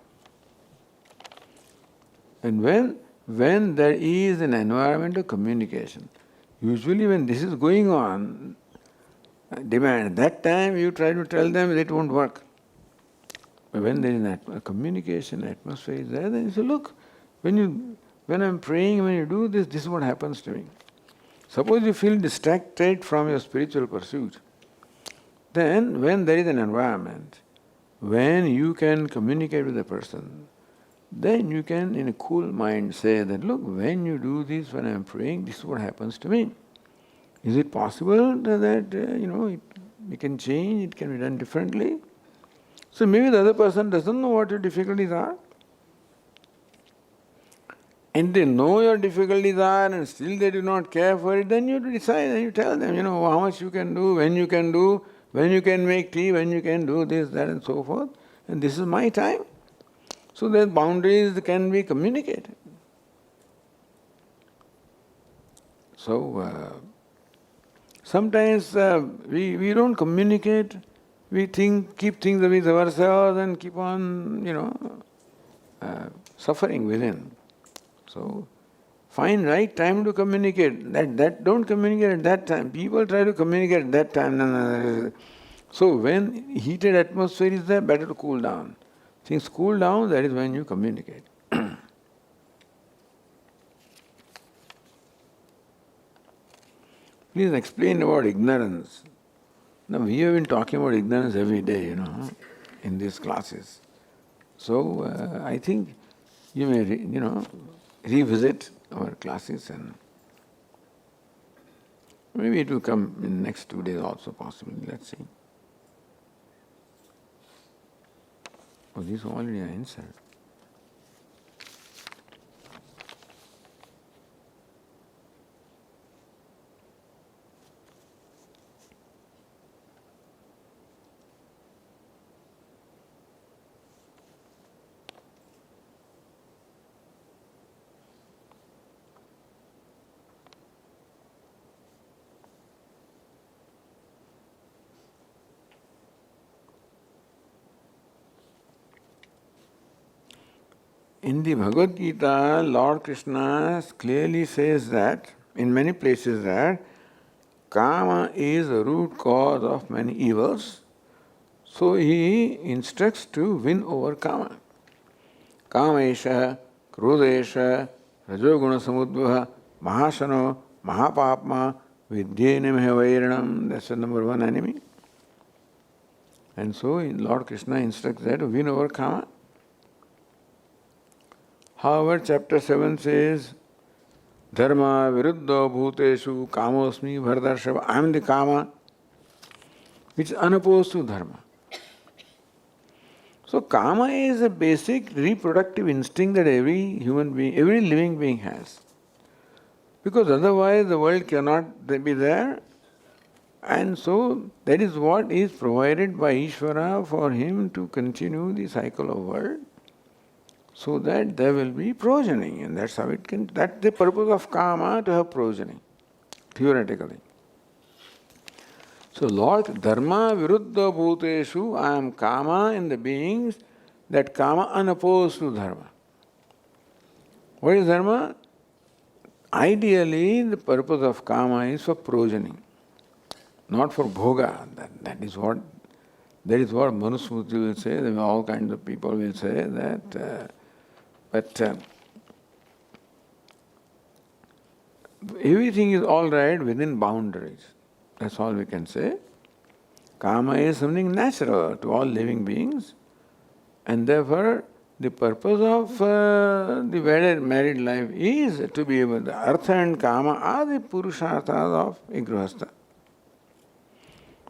And when there is an environment of communication, usually when this is going on, demand, at that time you try to tell them it won't work. But when there is a communication atmosphere is there, then you say, look, when I'm praying, when you do this, this is what happens to me. Suppose you feel distracted from your spiritual pursuit, then when there is an environment, when you can communicate with a person, then you can, in a cool mind, say that, look, when you do this, when I am praying, this is what happens to me. Is it possible that, it can change, it can be done differently? So maybe the other person doesn't know what your difficulties are. And they know your difficulties are and still they do not care for it, then you decide and you tell them, how much you can do, when you can make tea, when you can do this, that and so forth. And this is my time. So the boundaries can be communicated. So sometimes we don't communicate, we keep things with ourselves and keep on, suffering within. So find right time to communicate. That don't communicate at that time. People try to communicate at that time. So when heated atmosphere is there, better to cool down. Things cool down, that is when you communicate. Please explain about ignorance. Now we have been talking about ignorance every day, in these classes. So I think you may, revisit our classes, and maybe it will come in the next 2 days also possibly. Let's see. Oh, this is already answered. In the Bhagavad Gita, Lord Krishna clearly says that, in many places, that Kama is the root cause of many evils. So he instructs to win over Kama. Kamesha, Krodesha, Rajoguna Samudvaha, Mahasano, Mahapapma, Vidyenam Vairanam. That's the number one enemy. And so Lord Krishna instructs that to win over Kama. However, chapter 7 says, Dharma viruddha bhuteshu kamosmi bharatarshava. I am the kama which is unopposed to dharma. So kama is a basic reproductive instinct that every human being, every living being has. Because otherwise the world cannot be there. And so that is what is provided by Ishvara for him to continue the cycle of world, so that there will be progeny. And that's how it can, that's the purpose of kama, to have progeny, theoretically. So Lord Dharma viruddha bhuteshu, I am kama in the beings, that kama unopposed to dharma. What is dharma? Ideally, the purpose of kama is for progeny, not for bhoga. That is what Manusmriti will say, all kinds of people will say that, but everything is all right within boundaries. That's all we can say. Kama is something natural to all living beings, and therefore the purpose of the married life is to be able, the artha and kama are the purusharthas of a grihastha.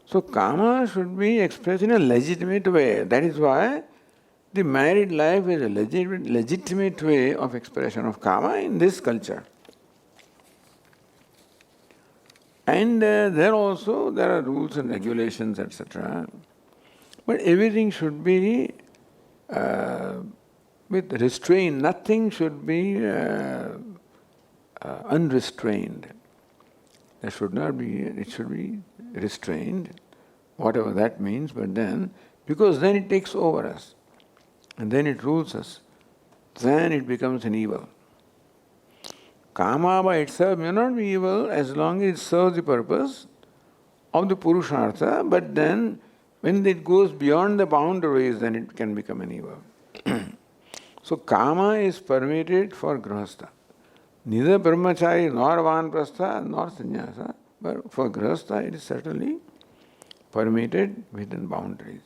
So kama should be expressed in a legitimate way. That is why the married life is a legitimate way of expression of kama in this culture. And there also there are rules and regulations, etc. But everything should be with restraint. Nothing should be unrestrained. There should not be, it should be restrained, whatever that means, but then, because then it takes over us, and then it rules us, then it becomes an evil. Kama by itself may not be evil as long as it serves the purpose of the Purushartha, but then when it goes beyond the boundaries, then it can become an evil. So Kama is permitted for Grihastha. Neither Brahmachari nor Vanprastha nor Sannyasa, but for Grihastha it is certainly permitted within boundaries.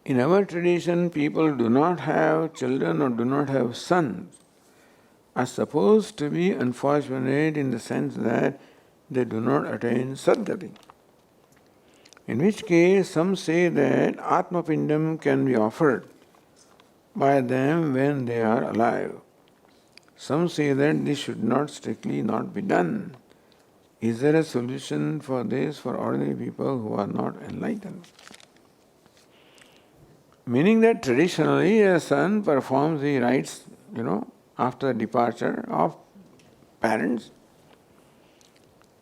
In our tradition, people do not have children or do not have sons are supposed to be unfortunate in the sense that they do not attain Sadgati. In which case, some say that Atmapindam can be offered by them when they are alive. Some say that this should not strictly not be done. Is there a solution for this for ordinary people who are not enlightened? Meaning that traditionally a son performs the rites, after the departure of parents.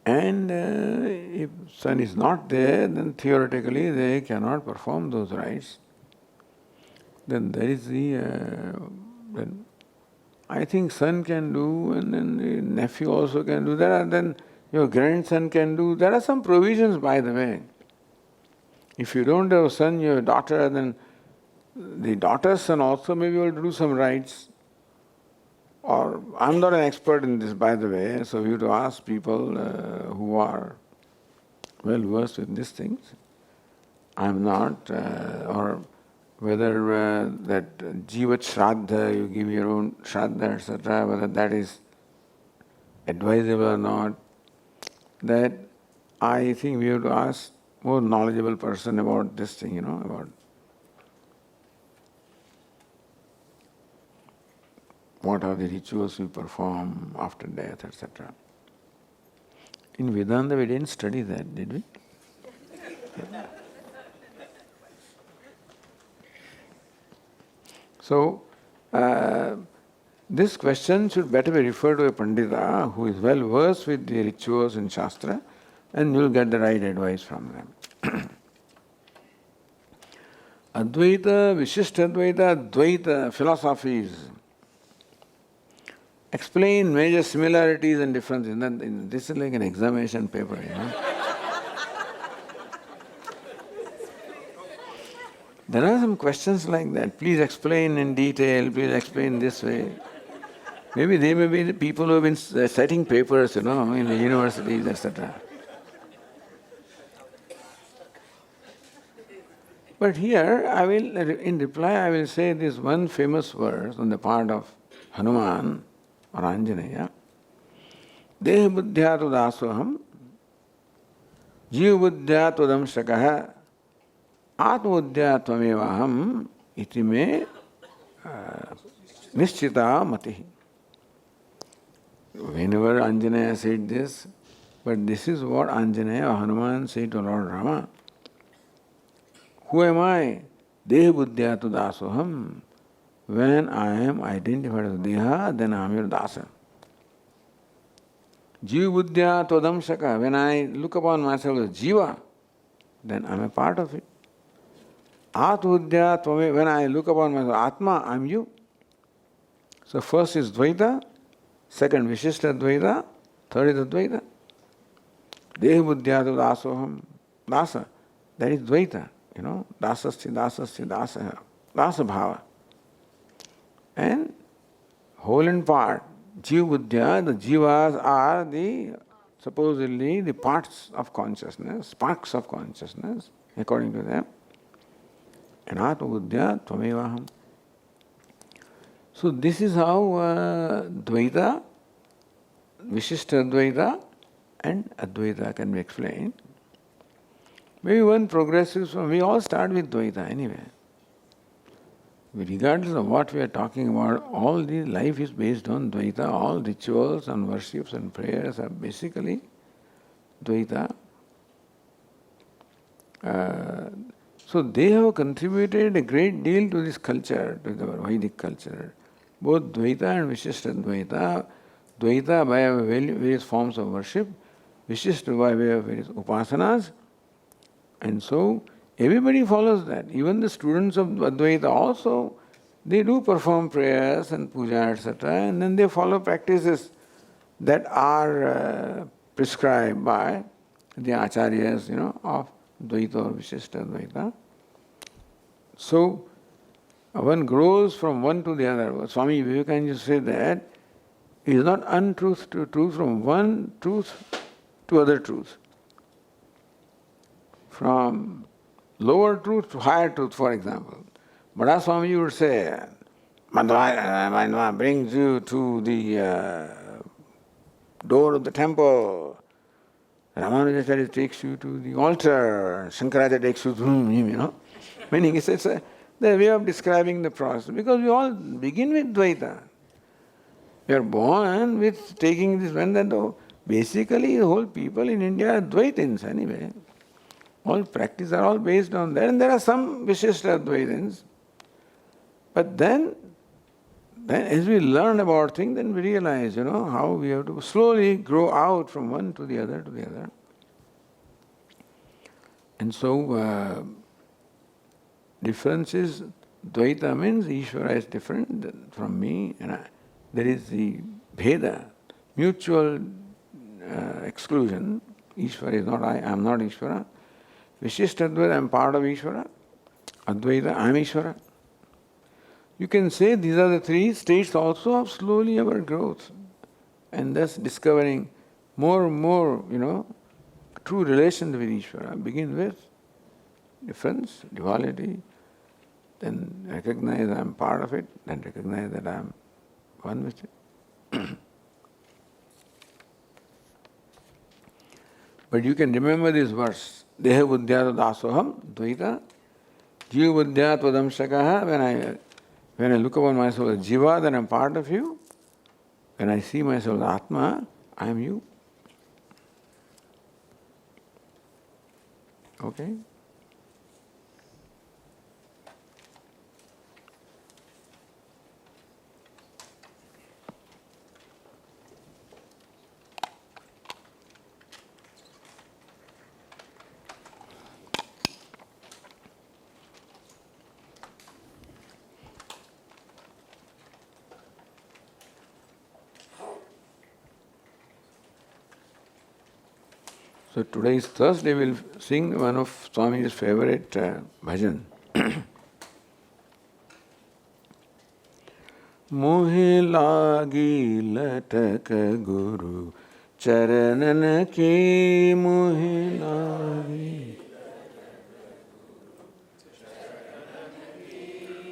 And if son is not there, then theoretically they cannot perform those rites. Then there is then I think son can do, and then the nephew also can do. Then your grandson can do. There are some provisions, by the way. If you don't have a son, you have a daughter, then the daughter's son also may be able to do some rites. Or, I'm not an expert in this, by the way, so you have to ask people who are well versed in these things. I'm not, or whether that Jivat Shraddha, you give your own Shraddha, etc., whether that is advisable or not, that I think we have to ask more knowledgeable person about this thing, about what are the rituals we perform after death, etc. In Vedanta we didn't study that, did we? So, this question should better be referred to a Pandita who is well versed with the rituals in Shastra, and you will get the right advice from them. Advaita, Vishishtadvaita, Advaita philosophies explain major similarities and differences. This is like an examination paper, you know. There are some questions like that. Please explain in detail, please explain this way. Maybe they may be the people who have been setting papers, you know, in the universities, etc. But here, in reply, I will say this one famous verse on the part of Hanuman or Anjaneya. Deha buddhya tudasoham, jiva buddhya tudam shakaha, atma buddhya tvamevaham, iti me nischita matihi. Whenever Anjaneya said this, but this is what Anjaneya or Hanuman said to Lord Rama. Who am I? Deha buddhya tu dasoham. When I am identified as Deha, then I am your dasa. Jiva buddhya todam shaka. When I look upon myself as Jiva, then I am a part of it. Atma buddhya tvame. When I look upon myself as Atma, I am you. So first is Dvaita, second Vishishta Dvaita, third is Advaita. Deha buddhya tu dasoham. Dasa. That is Dvaita. You know, dasasya, dasasya, dasa, dasa bhava. And whole and part, jiva buddhya, the jivas are supposedly the parts of consciousness, sparks of consciousness, according to them. And atma buddhya tvamevaham. So this is how Dvaita, Vishishta Advaita and Advaita can be explained. Maybe one progresses from, we all start with Dvaita anyway. Regardless of what we are talking about, all the life is based on Dvaita, all rituals and worships and prayers are basically Dvaita. So they have contributed a great deal to this culture, to the Vedic culture. Both Dvaita and Vishishta Dvaita. Dvaita by various forms of worship, Vishishta by way of various upasanas. And so everybody follows that. Even the students of Advaita also, they do perform prayers and puja, etc. And then they follow practices that are prescribed by the acharyas, you know, of Dvaita or Vishishta Advaita. So one grows from one to the other. Swami Vivekananda said that it is not untruth to truth, from one truth to other truth. From lower truth to higher truth, for example. Bada Swami would say, Madhva brings you to the door of the temple. Ramanujacharya takes you to the altar. Shankaracharya takes you to him, you know. Meaning it's the way of describing the process. Because we all begin with Dvaita. We are born with taking this one and that. Basically, the whole people in India are Dvaitins anyway. All practice are all based on that, and there are some Vishishta Advaitins. But then as we learn about things, then we realize, you know, how we have to slowly grow out from one to the other to the other. And so, difference is, Dvaita means Ishvara is different from me, and there is the Bheda, mutual exclusion. Ishvara is not I am not Ishvara. Vishishta Advaita, I am part of Ishvara. Advaita, I am Ishvara. You can say these are the three states also of slowly our growth, and thus discovering more and more, you know, true relations with Ishvara. Begin with difference, duality, then recognize I am part of it, then recognize that I am one with it. But you can remember this verse. Deha buddhya dasoham dvaita, jiva buddhya tvadam shakaha. When I look upon myself as jiva, then I am part of you. When I see myself as Atma, I am you. Okay? So today is Thursday, we'll sing one of Swamiji's favorite bhajan. मोहे लागी लटक गुरु चरणन की मोहे लागी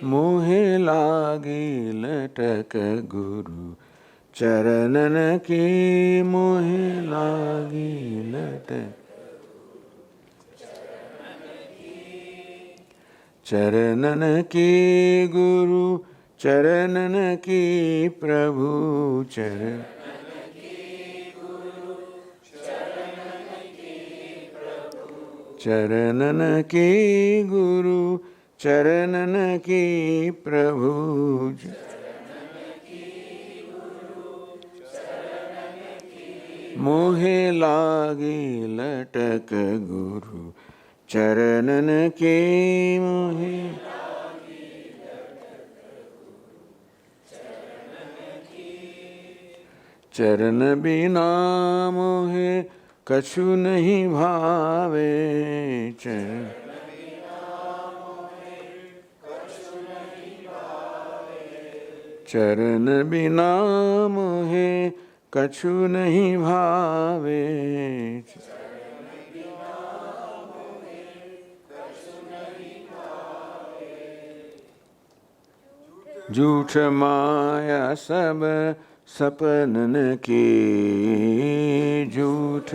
मोहे लागी लटक गुरु चरणन की मोहे लागी लटक चरणन की गुरु चरणन की प्रभु चरण चरणन की गुरु चरणन की प्रभु मोहे लागी लटक गुरु चरणन के मोहे चरण बिना मोहे कछु नहीं भावे चरण चरण बिना मोहे कछु नहीं भावे झूठ माया सब सपनन की झूठ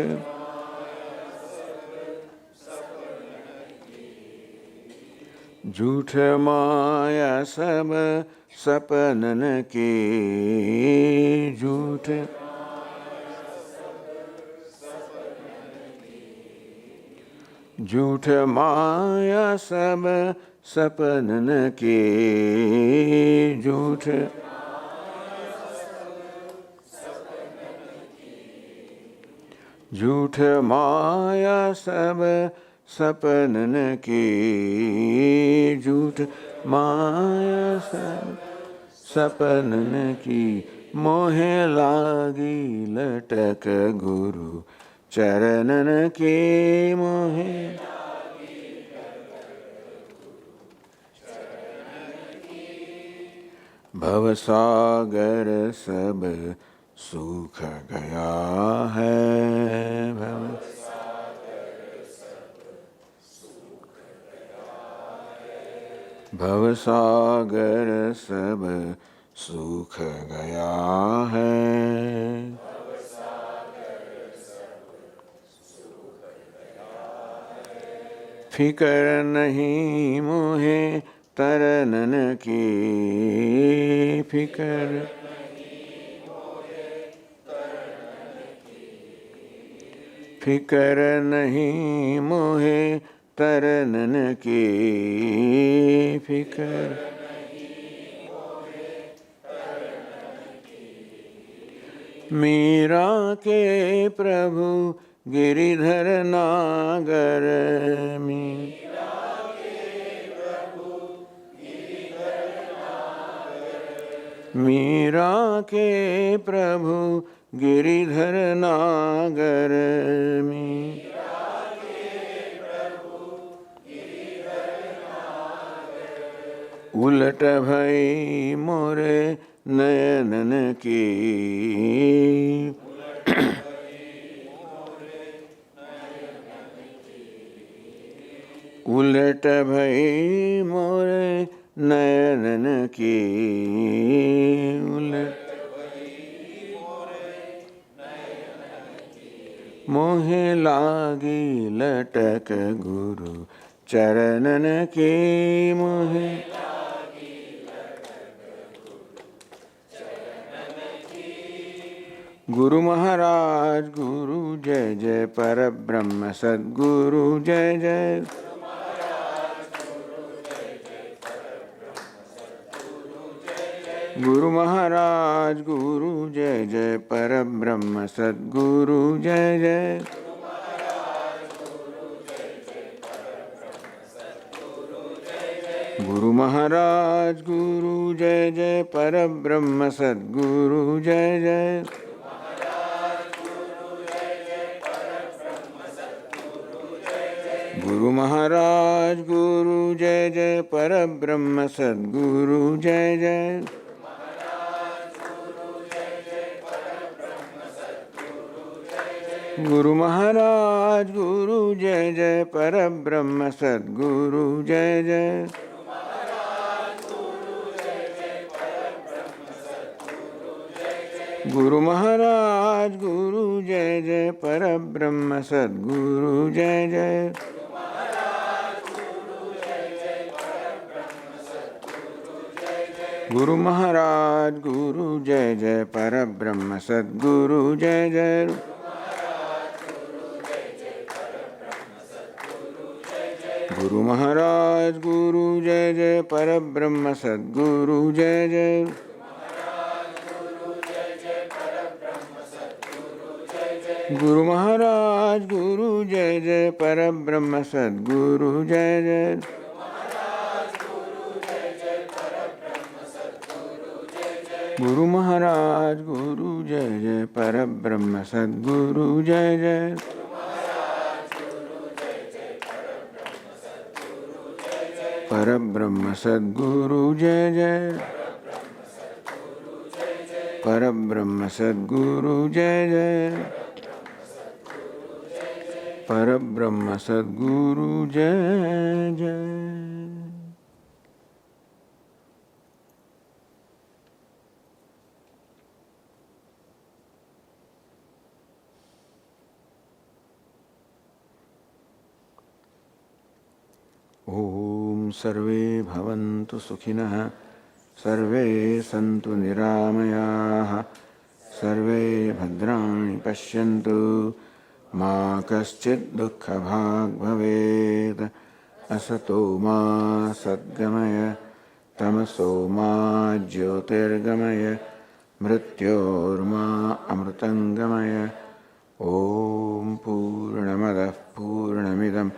झूठ माया सब सपनन की झूठ झूठ माया सब सपनन की झूठ झूठ माया सब सपनन की झूठ माया सब सपनन की मोहे लागी लटक गुरु चरणन के मोहे भवसागर सब सूख गया है भवसागर सब सूख गया है फिकर नहीं मोहे तरनन की फिकर फिकर नहीं मोहे तरनन की फिकर मीरा के प्रभु गिरिधर नागर में मीरा के प्रभु गिरिधर नागर में उलट भई मोरे नयनन की उलट भई मोरे नयनन की उलट मोहे लागी लटक गुरु चरणन के मोहे गुरु महाराज गुरु जय जय परब्रह्म सद्गुरु जय जय गुरु महाराज गुरु जय जय परब्रह्म सद्गुरु जय जय गुरु महाराज गुरु जय जय परब्रह्म सद्गुरु जय जय गुरु महाराज गुरु जय जय परब्रह्म सद्गुरु जय जय गुरु महाराज गुरु जय जय परब्रह्म सद्गुरु जय जय गुरु महाराज गुरु जय जय परब्रह्म सद्गुरु जय जय गुरु महाराज गुरु जय जय परब्रह्म सद्गुरु जय जय गुरु महाराज गुरु जय जय परब्रह्म सद्गुरु जय जय गुरु महाराज गुरु जय जय परब्रह्म सद्गुरु जय जय गुरु महाराज गुरु जय जय परब्रह्म सद्गुरु जय जय परब्रह्म सद्गुरु जय जय परब्रह्म सद्गुरु जय जय परब्रह्म सद्गुरु जय जय। ओम सर्वे भवन्तु सुखिनः सर्वे सन्तु निरामयाः सर्वे भद्राणि पश्यन्तु मा कश्चित् दुःखभाग् भवेत् असतो मा सद्गमय तमसो मा ज्योतिर्गमय मृत्योर्मा अमृतङ्गमय। ॐ पूर्णमदः पूर्णमिदं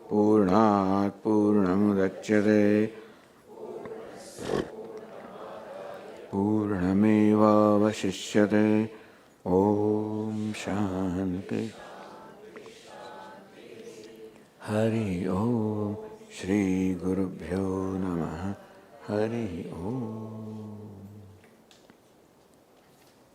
पूर्णात् पूर्णमुदच्यते पूर्णमेवावशिष्यते। ॐ शान्ति। हरि ओम श्री गुरुभ्यो नमः। हरि ओम।